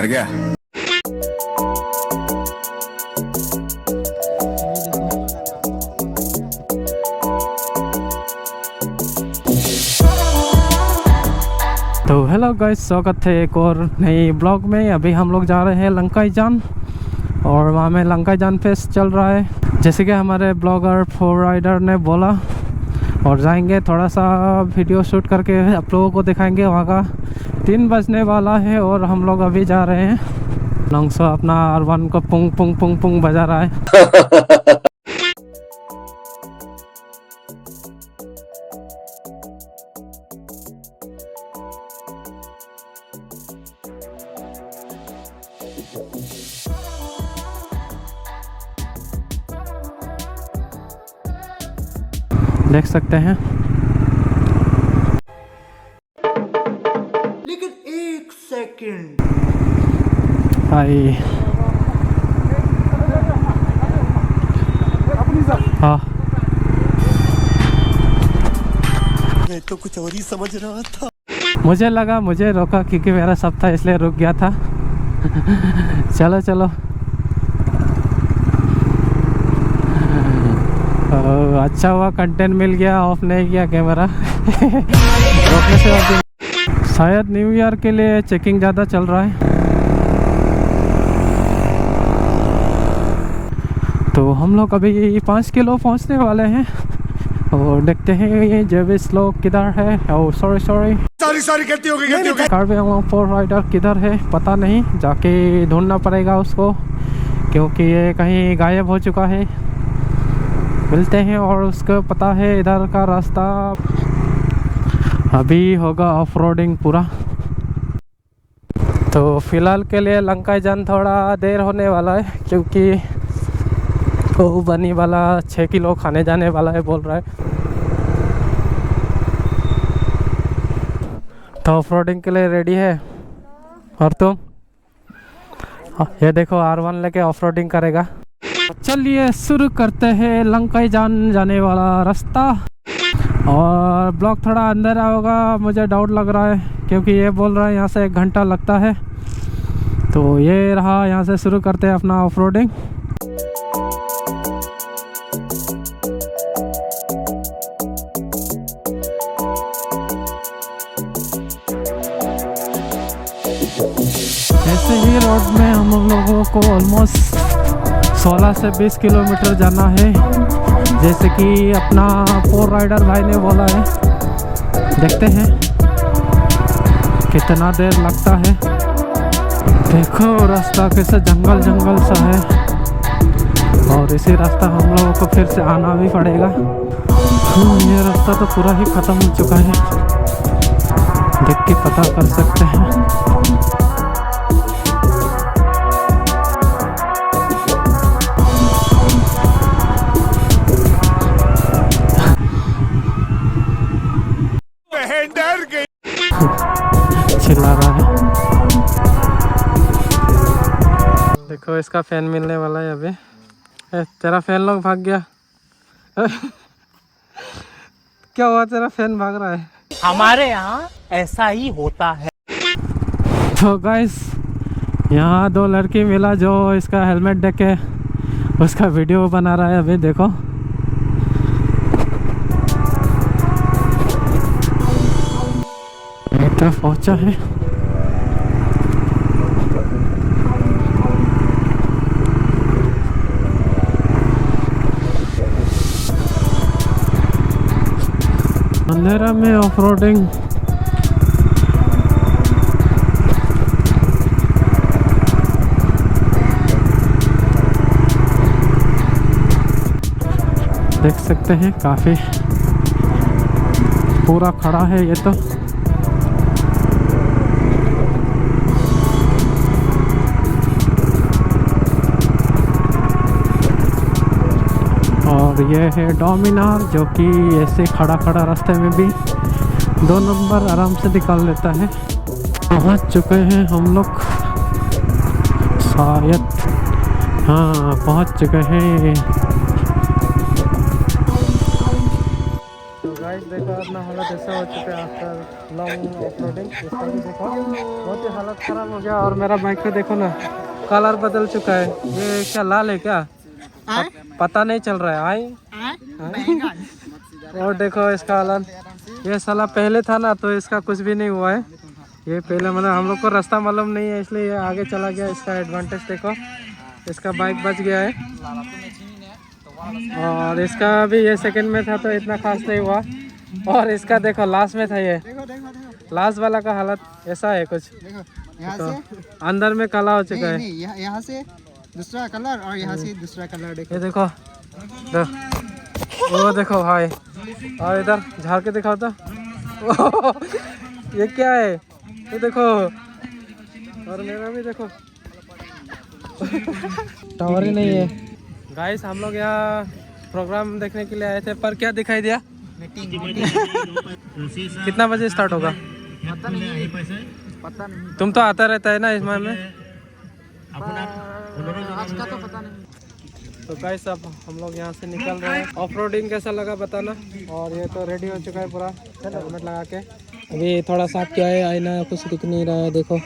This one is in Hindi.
क्या? तो हेलो गाइस, स्वागत है एक और नई ब्लॉग में। अभी हम लोग जा रहे हैं लंकाई जान और वहाँ में लंकाई जान फेस्ट चल रहा है, जैसे कि हमारे ब्लॉगर फोर राइडर ने बोला। और जाएंगे, थोड़ा सा वीडियो शूट करके आप लोगों को दिखाएंगे। वहाँ का 3 बजने वाला है और हम लोग अभी जा रहे हैं। लॉन्गसो अपना R1 को पुंग पुंग पुंग पुंग बजा रहा है। देख सकते हैं, लेकिन 1 सेकंड भाई। हाँ, मैं तो कुछ और ही समझ रहा था। मुझे लगा, मुझे रोका क्योंकि मेरा सब था इसलिए रुक गया था। चलो चलो। अच्छा हुआ कंटेंट मिल गया, ऑफ नहीं किया कैमरा। रोकने से अभी शायद न्यू ईयर के लिए चेकिंग ज़्यादा चल रहा है। तो हम लोग अभी 5 किलो पहुंचने वाले हैं और देखते हैं ये जेविस लोग किधर है। ओह सॉरी सॉरी गलती हो गई। कार्बी फोर राइडर किधर है पता नहीं, जाके ढूंढना पड़ेगा उसको, क्योंकि ये कहीं गायब हो चुका है। मिलते हैं और उसको पता है इधर का रास्ता। अभी होगा ऑफ रोडिंग पूरा। तो फिलहाल के लिए लंकाई जान थोड़ा देर होने वाला है, क्योंकि वो बनी वाला 6 किलो खाने जाने वाला है बोल रहा है। तो ऑफ रोडिंग के लिए रेडी है। और तुम? ये देखो R1 लेके ऑफ रोडिंग करेगा। चलिए शुरू करते हैं लंकाई जान जाने वाला रास्ता। और ब्लॉक थोड़ा अंदर होगा, मुझे डाउट लग रहा है, क्योंकि ये बोल रहा है यहाँ से 1 घंटा लगता है। तो ये रहा, यहाँ से शुरू करते हैं अपना ऑफ रोडिंग। ऐसे ही रोड में हम लोगों को ऑलमोस्ट 16 से 20 किलोमीटर जाना है, जैसे कि अपना फोर राइडर भाई ने बोला है। देखते हैं कितना देर लगता है। देखो रास्ता कैसे जंगल जंगल सा है, और इसी रास्ता हम लोगों को फिर से आना भी पड़ेगा। ये रास्ता तो पूरा ही ख़त्म हो चुका है, देख के पता कर सकते हैं। चिल्ला रहा है। देखो इसका फैन मिलने वाला है अभी। तेरा फैन लोग भाग गया। क्या हुआ, तेरा फैन भाग रहा है? हमारे यहाँ ऐसा ही होता है। तो गाइस, यहाँ 2 लड़की मिला जो इसका हेलमेट देख के उसका वीडियो बना रहा है। अभी देखो तरफ पहुंचा है। अंधेरा में ऑफ रोडिंग। देख सकते हैं काफी पूरा खड़ा है ये तो। और ये है डोमिनार, जो कि ऐसे खड़ा खड़ा रास्ते में भी 2 नंबर आराम से निकाल लेता है। पहुंच चुके हैं हम लोग शायद। हाँ, पहुंच चुके हैं। तो गाइस देखो अपना हालत ऐसा हो चुका है आफ्टर लॉन्ग ऑफ रोडिंग। इसका भी देखो बहुत ही हालत ख़राब हो गया। और मेरा बाइक का देखो ना कलर बदल चुका है। ये क्या लाल है क्या? पता नहीं चल रहा है। आई और देखो इसका हालत, ये साला पहले था ना तो इसका कुछ भी नहीं हुआ है। ये पहले मतलब हम लोग को रास्ता मालूम नहीं है इसलिए ये आगे चला गया। इसका एडवांटेज देखो, इसका बाइक बच गया है। और इसका भी ये सेकंड में था तो इतना खास नहीं हुआ। और इसका देखो लास्ट में था, ये लास्ट वाला का हालत ऐसा है कुछ। यहाँ तो से अंदर में काला हो चुका है। नहीं, यहाँ से दूसरा कलर और यहाँ से दूसरा कलर देखो। ये देखो वो देखो भाई। और इधर झाड़ के दिखाओ तो ये क्या है? ये देखो, और मेरा भी देखो टावर ही नहीं है। गाइस हम लोग यहाँ प्रोग्राम देखने के लिए आए थे, पर क्या दिखाई दिया? कितना बजे स्टार्ट होगा? पता नहीं। तुम तो आता रहता है ना इसमें में। आज का तो पता नहीं। तो गाइस अब हम लोग यहाँ से निकल रहे हैं। ऑफ रोडिंग कैसा लगा बताना। और ये तो रेडी हो चुका है पूरा हेलमेट लगा के। अभी थोड़ा साफ किया है, आईना कुछ दिख नहीं रहा है देखो।